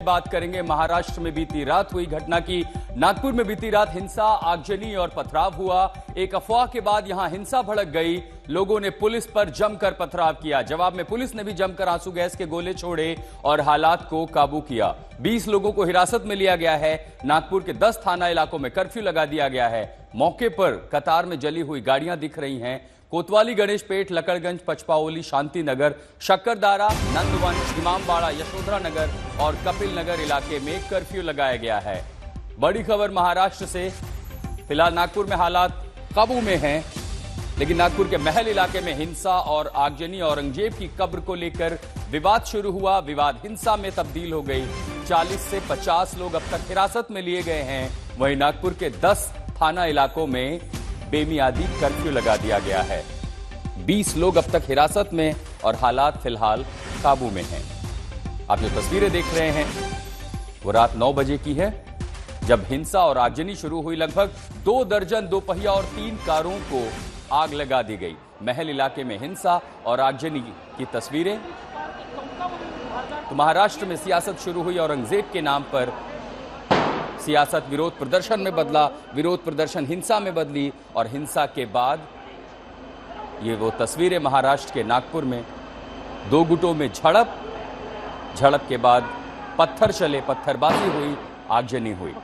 बात करेंगे महाराष्ट्र में बीती रात हुई घटना की। नागपुर में बीती रात हिंसा, आगजनी और पथराव हुआ। एक अफवाह के बाद यहां हिंसा भड़क गई। लोगों ने पुलिस पर जमकर पथराव किया। जवाब में पुलिस ने भी जमकर आंसू गैस के गोले छोड़े और हालात को काबू किया। 20 लोगों को हिरासत में लिया गया है। नागपुर के 10 थाना इलाकों में कर्फ्यू लगा दिया गया है। मौके पर कतार में जली हुई गाड़ियां दिख रही हैं। कोतवाली, गणेश पेट, लकड़गंज, पचपाओली, शांति नगर, शक्करदारा, नंदवन, इमामबाड़ा, यशोधरा नगर और कपिल नगर इलाके में कर्फ्यू लगाया गया है। बड़ी खबर महाराष्ट्र से। फिलहाल नागपुर में हालात काबू में हैं, लेकिन नागपुर के महल इलाके में हिंसा और आगजनी, औरंगजेब की कब्र को लेकर विवाद शुरू हुआ। विवाद हिंसा में तब्दील हो गई। 40 से 50 लोग अब तक हिरासत में लिए गए हैं। वहीं नागपुर के 10 थाना इलाकों में बेमियादी कर्फ्यू लगा दिया गया है। 20 लोग अब तक हिरासत में और हालात फिलहाल काबू में हैं। आप जो तस्वीरें देख रहे हैं वो रात 9 बजे की है, जब हिंसा और आगजनी शुरू हुई। लगभग 2 दर्जन दोपहिया और 3 कारों को आग लगा दी गई। महल इलाके में हिंसा और आगजनी की तस्वीरें। तो महाराष्ट्र में सियासत शुरू हुई। औरंगजेब के नाम पर सियासत विरोध प्रदर्शन में बदला, विरोध प्रदर्शन हिंसा में बदली और हिंसा के बाद ये वो तस्वीरें महाराष्ट्र के नागपुर में 2 गुटों में झड़प के बाद पत्थर चले, पत्थरबाजी हुई, आगजनी हुई।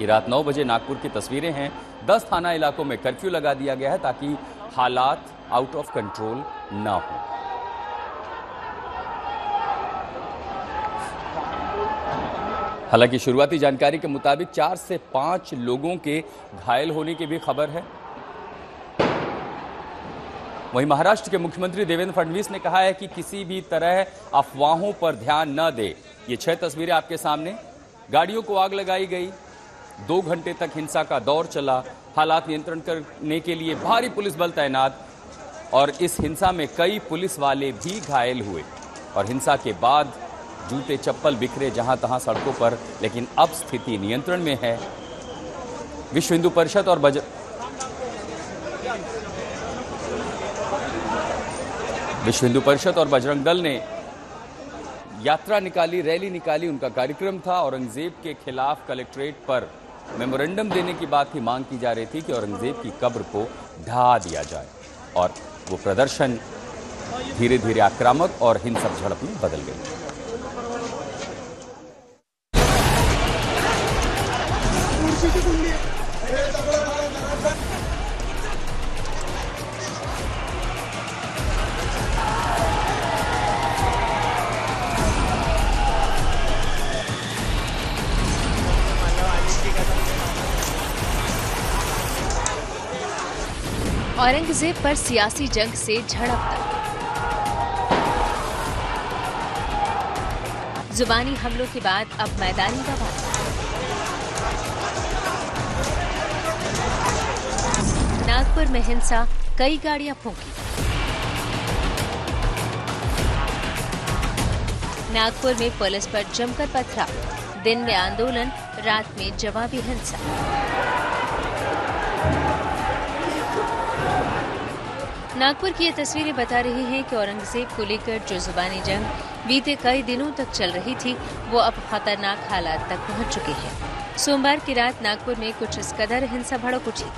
ये रात 9 बजे नागपुर की तस्वीरें हैं। 10 थाना इलाकों में कर्फ्यू लगा दिया गया है ताकि हालात आउट ऑफ कंट्रोल ना हो। हालांकि शुरुआती जानकारी के मुताबिक 4 से 5 लोगों के घायल होने की भी खबर है। वहीं महाराष्ट्र के मुख्यमंत्री देवेंद्र फडणवीस ने कहा है कि किसी भी तरह अफवाहों पर ध्यान न दे। ये 6 तस्वीरें आपके सामने। गाड़ियों को आग लगाई गई। 2 घंटे तक हिंसा का दौर चला। हालात नियंत्रण करने के लिए भारी पुलिस बल तैनात और इस हिंसा में कई पुलिस वाले भी घायल हुए। और हिंसा के बाद जूते चप्पल बिखरे जहां तहां सड़कों पर, लेकिन अब स्थिति नियंत्रण में है। विश्व हिंदू परिषद और बजरंग दल ने यात्रा निकाली, रैली निकाली। उनका कार्यक्रम था। औरंगजेब के खिलाफ कलेक्ट्रेट पर मेमोरेंडम देने की बात ही मांग की जा रही थी कि औरंगजेब की कब्र को ढहा दिया जाए। और वो प्रदर्शन धीरे धीरे आक्रामक और हिंसक झड़प में बदल गई। औरंगजेब पर सियासी जंग से झड़प तक, जुबानी हमलों के बाद अब मैदानी बवाल। नागपुर में हिंसा, कई गाड़ियां फूंकी। नागपुर में पुलिस पर जमकर पथराव। दिन में आंदोलन, रात में जवाबी हिंसा। नागपुर की ये तस्वीरें बता रही हैं कि औरंगजेब को लेकर जो जुबानी जंग बीते कई दिनों तक चल रही थी, वो अब खतरनाक हालात तक पहुंच चुकी है। सोमवार की रात नागपुर में कुछ इस कदर हिंसा भड़क उठी।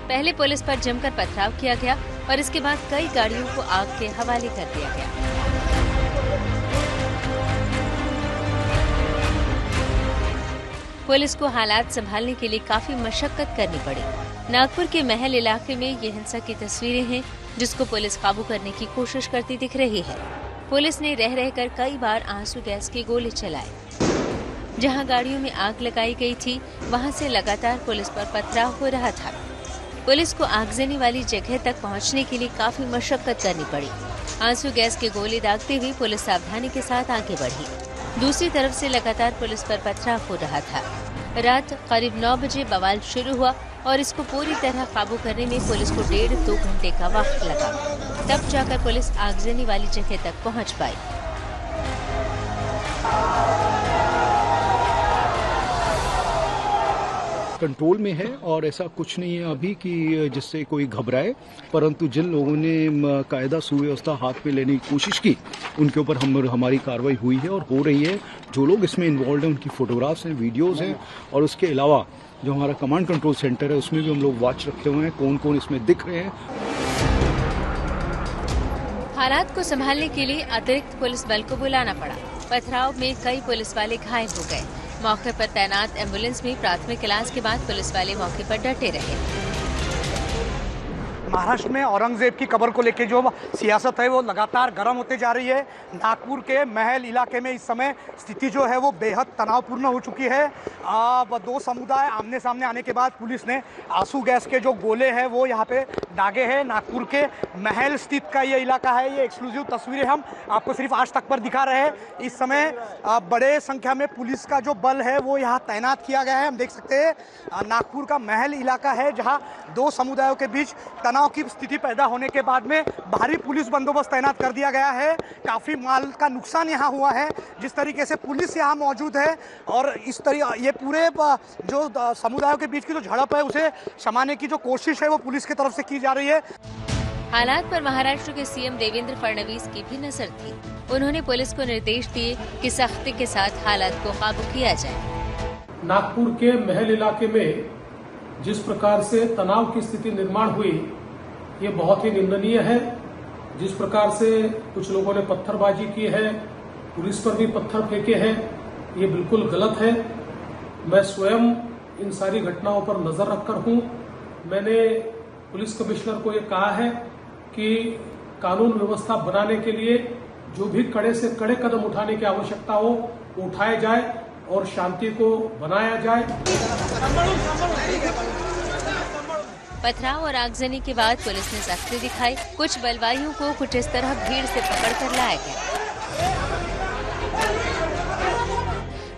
पहले पुलिस पर जमकर पथराव किया गया और इसके बाद कई गाड़ियों को आग के हवाले कर दिया गया। पुलिस को हालात संभालने के लिए काफी मशक्कत करनी पड़ी। नागपुर के महल इलाके में ये हिंसा की तस्वीरें हैं, जिसको पुलिस काबू करने की कोशिश करती दिख रही है। पुलिस ने रह रहकर कई बार आंसू गैस के गोले चलाए। जहां गाड़ियों में आग लगाई गई थी, वहां से लगातार पुलिस पर पथराव हो रहा था। पुलिस को आगजनी वाली जगह तक पहुंचने के लिए काफी मशक्कत करनी पड़ी। आंसू गैस के गोले दागते हुए पुलिस सावधानी के साथ आगे बढ़ी। दूसरी तरफ से लगातार पुलिस पर पथराव हो रहा था। रात करीब 9 बजे बवाल शुरू हुआ और इसको पूरी तरह काबू करने में पुलिस को 1.5-2 घंटे का वक्त लगा। तब जाकर पुलिस आगजनी वाली जगह तक पहुंच पाई। कंट्रोल में है और ऐसा कुछ नहीं है अभी कि जिससे कोई घबराए, परंतु जिन लोगों ने कायदा सुव्यवस्था हाथ में लेने की कोशिश की उनके ऊपर हमारी कार्रवाई हुई है और हो रही है। जो लोग इसमें इन्वॉल्व हैं उनकी फोटोग्राफ्स हैं, वीडियोज़ हैं और उसके अलावा जो हमारा कमांड कंट्रोल सेंटर है उसमें भी हम लोग वॉच रखे हुए हैं कौन कौन इसमें दिख रहे हैं। हालात को संभालने के लिए अतिरिक्त पुलिस बल को बुलाना पड़ा। पथराव में कई पुलिस वाले घायल हो गए। मौके पर तैनात एम्बुलेंस में प्राथमिक इलाज के बाद पुलिस वाले मौके पर डटे रहे। महाराष्ट्र में औरंगजेब की कब्र को लेकर जो सियासत है वो लगातार गर्म होते जा रही है। नागपुर के महल इलाके में इस समय स्थिति जो है वो बेहद तनावपूर्ण हो चुकी है। दो समुदाय आमने सामने आने के बाद पुलिस ने आंसू गैस के जो गोले हैं वो यहाँ पे दागे हैं। नागपुर के महल स्थित का ये इलाका है। ये एक्सक्लूसिव तस्वीरें हम आपको सिर्फ आज तक पर दिखा रहे हैं। इस समय बड़े संख्या में पुलिस का जो बल है वो यहाँ तैनात किया गया है। हम देख सकते हैं नागपुर का महल इलाका है जहाँ दो समुदायों के बीच तनाव की स्थिति पैदा होने के बाद में भारी पुलिस बंदोबस्त तैनात कर दिया गया है। काफी माल का नुकसान यहाँ हुआ है। जिस तरीके से पुलिस यहाँ मौजूद है और इस तरीके ये पूरे जो समुदायों के बीच की जो झड़प है उसे शमाने की जो कोशिश है वो पुलिस की तरफ से की जा रही है। हालात पर महाराष्ट्र के सीएम देवेंद्र फडणवीस की भी नजर थी। उन्होंने पुलिस को निर्देश दिए कि सख्ती के साथ हालात को काबू किया जाए। नागपुर के महल इलाके में जिस प्रकार से तनाव की स्थिति निर्माण हुई ये बहुत ही निंदनीय है। जिस प्रकार से कुछ लोगों ने पत्थरबाजी की है, पुलिस पर भी पत्थर फेंके हैं, ये बिल्कुल गलत है। मैं स्वयं इन सारी घटनाओं पर नजर रखकर हूं। मैंने पुलिस कमिश्नर को ये कहा है कि कानून व्यवस्था बनाने के लिए जो भी कड़े से कड़े कदम उठाने की आवश्यकता हो वो उठाए जाए और शांति को बनाया जाए। पथराव और आगजनी के बाद पुलिस ने सख्ती दिखाई। कुछ बलवाइयों को कुछ इस तरह भीड़ से पकड़कर लाया गया।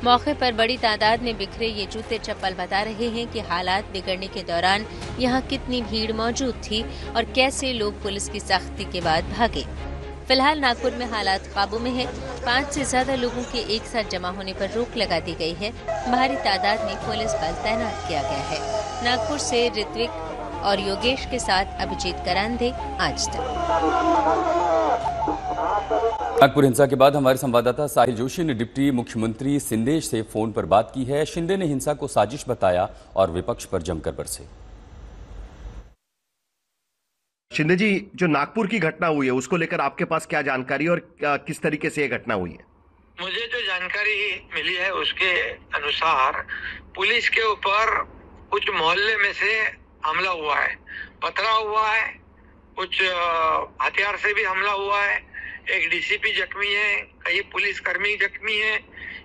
मौके पर बड़ी तादाद में बिखरे ये जूते चप्पल बता रहे हैं कि हालात बिगड़ने के दौरान यहाँ कितनी भीड़ मौजूद थी और कैसे लोग पुलिस की सख्ती के बाद भागे। फिलहाल नागपुर में हालात काबू में है। 5 से ज्यादा लोगों के एक साथ जमा होने पर रोक लगा दी गई है। भारी तादाद में पुलिस बल तैनात किया गया है। नागपुर से ऋत्विक और योगेश के साथ अभिजीत करांधे, आज तक। नागपुर हिंसा के बाद हमारे संवाददाता साहिल जोशी ने डिप्टी मुख्यमंत्री शिंदे से फोन पर बात की है। शिंदे ने हिंसा को साजिश बताया और विपक्ष पर जमकर बरसे। शिंदे जी, जो नागपुर की घटना हुई है उसको लेकर आपके पास क्या जानकारी और किस तरीके से ये घटना हुई है? मुझे जो जानकारी मिली है उसके अनुसार पुलिस के ऊपर कुछ मोहल्ले में से हमला हुआ है, पथराव हुआ है, कुछ हथियार से भी हमला हुआ है। एक डीसीपी जख्मी है, कई पुलिसकर्मी जख्मी है।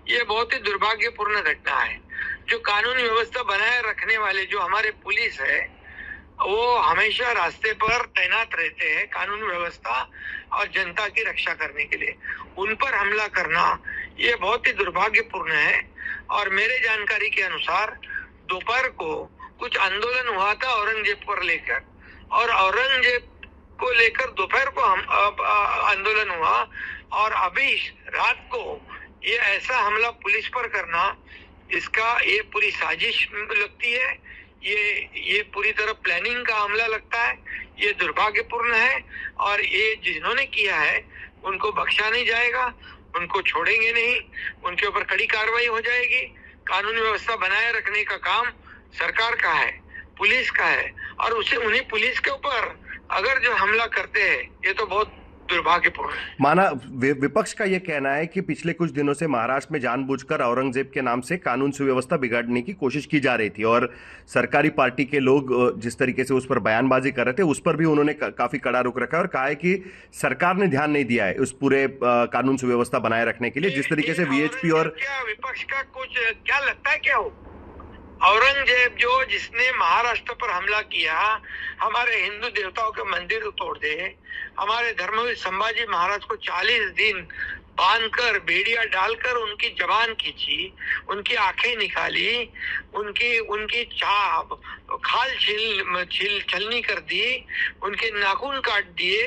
ये बहुत ही दुर्भाग्यपूर्ण घटना है। जो कानून व्यवस्था बनाए रखने वाले जो हमारे पुलिस है वो हमेशा रास्ते पर तैनात रहते हैं कानून व्यवस्था और जनता की रक्षा करने के लिए। उन पर हमला करना ये बहुत ही दुर्भाग्यपूर्ण है। और मेरे जानकारी के अनुसार दोपहर को कुछ आंदोलन हुआ था औरंगजेब पर लेकर, और औरंगजेब को लेकर दोपहर को आंदोलन हुआ और अभी रात को ये ऐसा हमला पुलिस पर करना, इसका ये पूरी साजिश लगती है। ये पूरी तरह प्लानिंग का हमला लगता है। ये दुर्भाग्यपूर्ण है और ये जिन्होंने किया है उनको बख्शा नहीं जाएगा, उनको छोड़ेंगे नहीं, उनके ऊपर कड़ी कार्रवाई हो जाएगी। कानून व्यवस्था बनाए रखने का काम सरकार का है, पुलिस का है, और उसे उन्हीं पुलिस के ऊपर अगर जो हमला करते हैं ये तो बहुत दुर्भाग्यपूर्ण है। माना विपक्ष का यह कहना है कि पिछले कुछ दिनों से महाराष्ट्र में जानबूझकर औरंगजेब के नाम से कानून सुव्यवस्था बिगाड़ने की कोशिश की जा रही थी और सरकारी पार्टी के लोग जिस तरीके से उस पर बयानबाजी कर रहे थे उस पर भी उन्होंने काफी कड़ा रुख रखा है और कहा है कि सरकार ने ध्यान नहीं दिया है उस पूरे कानून सुव्यवस्था बनाए रखने के लिए। जिस तरीके से वीएचपी और क्या विपक्ष का कुछ क्या लगता है क्या हो? औरंगजेब जो जिसने महाराष्ट्र पर हमला किया, हमारे हिंदू देवताओं के मंदिर तोड़ दे, हमारे धर्मवीर संभाजी महाराज को 40 दिन बांधकर बेड़िया डालकर उनकी जबान खींची, उनकी आंखें निकाली, उनकी खाल छलनी कर दी, उनके नाखून काट दिए।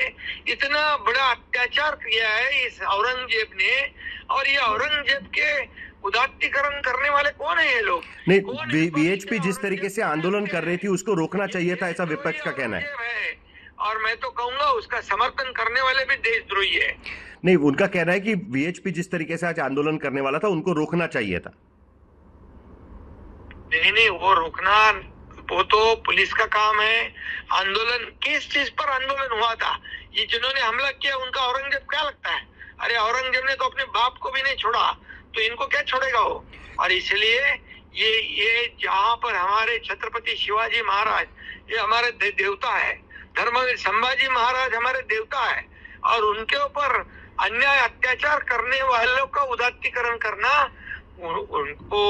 इतना बड़ा अत्याचार किया है इस औरंगजेब ने। और ये औरंगजेब के उदात्तीकरण करने वाले कौन है ये लोग? नहीं, वीएचपी जिस तरीके से आंदोलन कर रही थी उसको रोकना चाहिए था, ऐसा विपक्ष का कहना है। और मैं तो कहूंगा उसका समर्थन करने वाले भी देशद्रोही है। नहीं, उनका कहना है कि वीएचपी जिस तरीके से आज आंदोलन करने वाला था उनको रोकना चाहिए था। नहीं, वो रोकना वो तो पुलिस का काम है। आंदोलन किस चीज पर आंदोलन हुआ था? ये जिन्होंने हमला किया उनका औरंगजेब क्या लगता है? अरे औरंगजेब ने तो अपने बाप को भी नहीं छोड़ा, तो इनको क्या छोड़ेगा वो? और इसलिए ये जहाँ पर हमारे छत्रपति शिवाजी महाराज ये हमारे देवता है, धर्मवीर संभाजी महाराज हमारे देवता है, और उनके ऊपर अन्याय अत्याचार करने वालों का उदात्तीकरण करना, उनको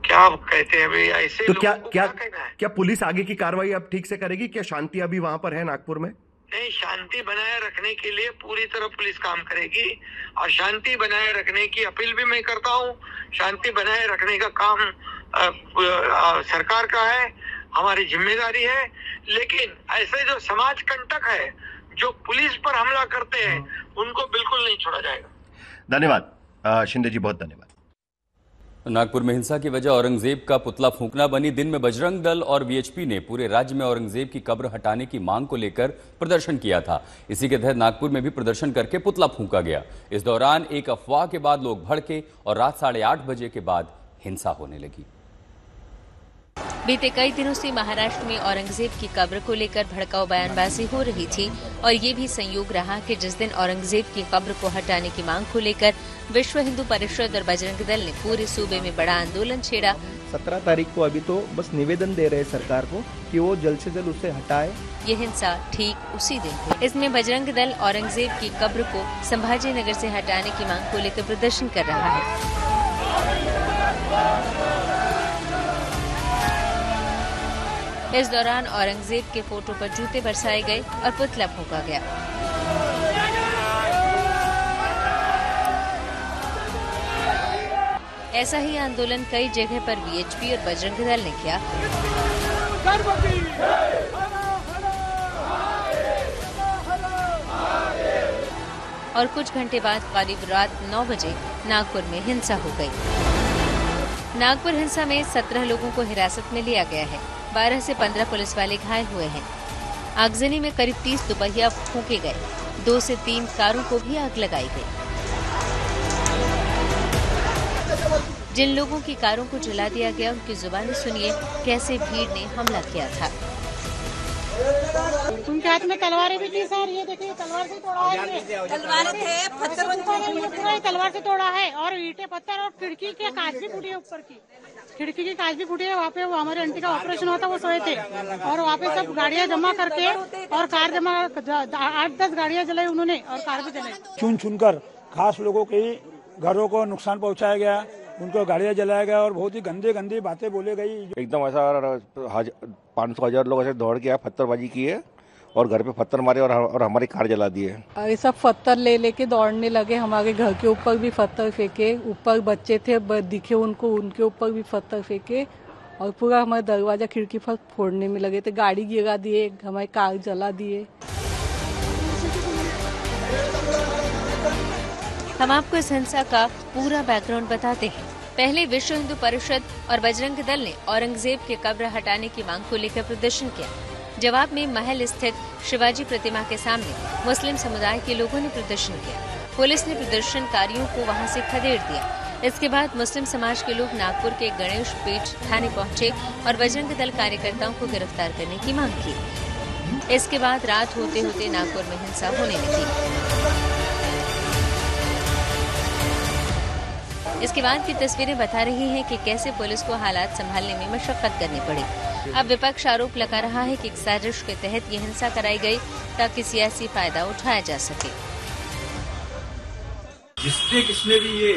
क्या कहते हैं भाई? ऐसे तो क्या पुलिस आगे की कार्रवाई अब ठीक से करेगी? क्या शांति अभी वहां पर है नागपुर में? नहीं, शांति बनाए रखने के लिए पूरी तरह पुलिस काम करेगी, और शांति बनाए रखने की अपील भी मैं करता हूँ। शांति बनाए रखने का काम सरकार का है, हमारी जिम्मेदारी है। लेकिन ऐसे जो समाज कंटक है, जो पुलिस पर हमला करते हैं, उनको बिल्कुल नहीं छोड़ा जाएगा। धन्यवाद शिंदे जी, बहुत धन्यवाद। नागपुर में हिंसा की वजह औरंगजेब का पुतला फूंकना बनी। दिन में बजरंग दल और वीएचपी ने पूरे राज्य में औरंगजेब की कब्र हटाने की मांग को लेकर प्रदर्शन किया था। इसी के तहत नागपुर में भी प्रदर्शन करके पुतला फूंका गया। इस दौरान एक अफवाह के बाद लोग भड़के और रात 8:30 बजे के बाद हिंसा होने लगी। बीते कई दिनों से महाराष्ट्र में औरंगजेब की कब्र को लेकर भड़काऊ बयानबाजी हो रही थी, और ये भी संयोग रहा कि जिस दिन औरंगजेब की कब्र को हटाने की मांग को लेकर विश्व हिंदू परिषद और बजरंग दल ने पूरे सूबे में बड़ा आंदोलन छेड़ा। 17 तारीख को अभी तो बस निवेदन दे रहे सरकार को कि वो जल्द से जल्द उसे हटाए। ये हिंसा ठीक उसी दिन हुई। इसमें बजरंग दल औरंगजेब की कब्र को संभाजी नगर से हटाने की मांग को लेकर प्रदर्शन कर रहा है। इस दौरान औरंगजेब के फोटो पर जूते बरसाए गए और पुतला फूंका गया। ऐसा ही आंदोलन कई जगह पर वीएचपी और बजरंग दल ने किया। और कुछ घंटे बाद करीब रात 9 बजे नागपुर में हिंसा हो गई। नागपुर हिंसा में 17 लोगों को हिरासत में लिया गया है। 12 से 15 पुलिस वाले घायल हुए हैं। आगजनी में करीब 30 दुपहिया फूंके गए। 2 से 3 कारों को भी आग लगाई गई। जिन लोगों की कारों को जला दिया गया, उनकी जुबानी सुनिए कैसे भीड़ ने हमला किया था। उनके हाथ में तलवारें भी थी सर, ये देखिए तलवार से तोड़ा है। तलवार थे, पत्थर तलवार से तोड़ा है, और ईंटें पत्थर और खिड़की के कांच भी फूटी है, ऊपर की खिड़की की कांच भी फूटी है। वहाँ पे वो हमारे आंटी का ऑपरेशन हुआ था, वो सोए थे, और वहाँ पे सब गाड़ियाँ जमा करके और कार जमा 8-10 गाड़ियाँ जलाई उन्होंने, और कार भी जलाई। चुन चुनकर खास लोगों के घरों को नुकसान पहुँचाया गया, उनको गाड़ियाँ जलाया गया, और बहुत ही गंदी बातें बोले गई। एकदम ऐसा 500,000 लोग ऐसे दौड़ के पत्थरबाजी की है और घर पे पत्थर मारे और हमारी कार जला दी है। ये सब पत्थर लेके दौड़ने लगे। हमारे घर के ऊपर भी पत्थर फेंके, ऊपर बच्चे थे दिखे उनको, उनके ऊपर भी पत्थर फेंके, और पूरा हमारे दरवाजा खिड़की पर फोड़ने में लगे थे। गाड़ी गिरा दिए, हमारी कार जला दिए। हम आपको इस हिंसा का पूरा बैकग्राउंड बताते हैं। पहले विश्व हिंदू परिषद और बजरंग दल ने औरंगजेब की कब्र हटाने की मांग को लेकर प्रदर्शन किया। जवाब में महल स्थित शिवाजी प्रतिमा के सामने मुस्लिम समुदाय के लोगों ने प्रदर्शन किया। पुलिस ने प्रदर्शनकारियों को वहां से खदेड़ दिया। इसके बाद मुस्लिम समाज के लोग नागपुर के गणेश पीठ थाने पहुंचे और बजरंग दल कार्यकर्ताओं को गिरफ्तार करने की मांग की। इसके बाद रात होते होते नागपुर में हिंसा होने लगी। इसके बाद की तस्वीरें बता रही हैं कि कैसे पुलिस को हालात संभालने में मशक्कत करनी पड़ी। अब विपक्ष आरोप लगा रहा है कि एक साजिश के तहत ये हिंसा कराई गई ताकि सियासी फायदा उठाया जा सके। किसने भी ये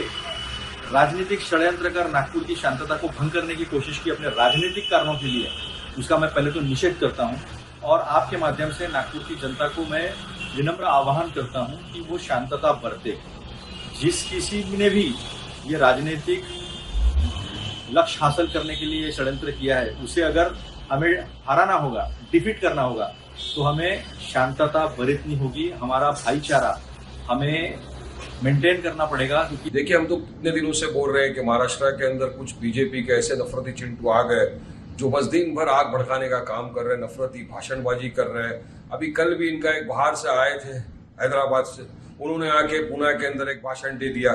राजनीतिक षड्यंत्र कर नागपुर की शांतता को भंग करने की कोशिश की अपने राजनीतिक कारणों के लिए, उसका मैं पहले तो निषेध करता हूं, और आपके माध्यम से नागपुर की जनता को मैं विनम्र आह्वान करता हूं कि वो शांतता बरते। जिस किसी ने भी ये राजनीतिक लक्ष्य हासिल करने के लिए षड्यंत्र किया है, उसे अगर हमें हराना होगा, डिफीट करना होगा, तो हमें शांतता बरतनी होगी। हमारा भाईचारा हमें मेंटेन करना पड़ेगा, क्योंकि देखिए हम तो कितने दिनों से बोल रहे हैं कि महाराष्ट्र के अंदर कुछ बीजेपी के ऐसे नफरती चिंटू आ गए जो बस दिन भर आग भड़काने का काम कर रहे हैं, नफरती भाषणबाजी कर रहे हैं। अभी कल भी इनका एक बाहर से आए थे हैदराबाद से, उन्होंने आके पुणे के अंदर एक भाषण दे दिया।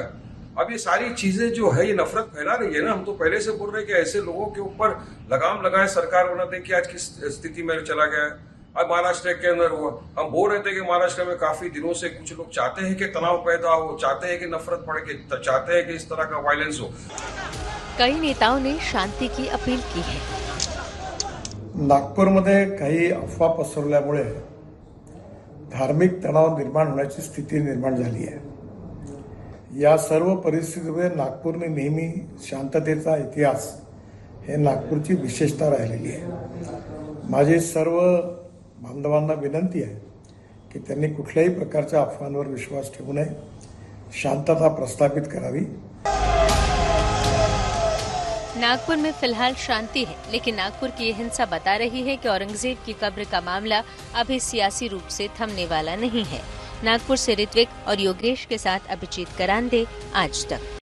अब ये सारी चीजें जो है ये नफरत फैला रही है ना। हम तो पहले से बोल रहे हैं कि ऐसे लोगों के ऊपर लगाम लगाए सरकार, वरना देखिए आज किस स्थिति में चला गया है। अब महाराष्ट्र के अंदर हुआ, हम बोल रहे थे कि महाराष्ट्र में काफी दिनों से कुछ लोग चाहते हैं कि तनाव पैदा हो, चाहते हैं कि नफरत बढ़े, चाहते हैं कि इस तरह का वायलेंस हो। कई नेताओं ने शांति की अपील की है। नागपूरमध्ये काही अफवा पसरल्यामुळे धार्मिक तणाव निर्माण होण्याची स्थिती निर्माण झाली आहे। या सर्व परिस्थितीमध्ये नागपूरने नेहमी शांततेचा इतिहास हे नागपूरची विशेषता राहिलेली आहे। माझी सर्व बांधवांना विनंती आहे की त्यांनी कुठल्याही प्रकारच्या अफवांवर विश्वास ठेवू नये, शांतता प्रस्थापित करावी। नागपुर में फिलहाल शांति है, लेकिन नागपुर की ये हिंसा बता रही है कि औरंगजेब की कब्र का मामला अभी सियासी रूप से थमने वाला नहीं है। नागपुर से ऋत्विक और योगेश के साथ अभिजीत करांदे, आज तक।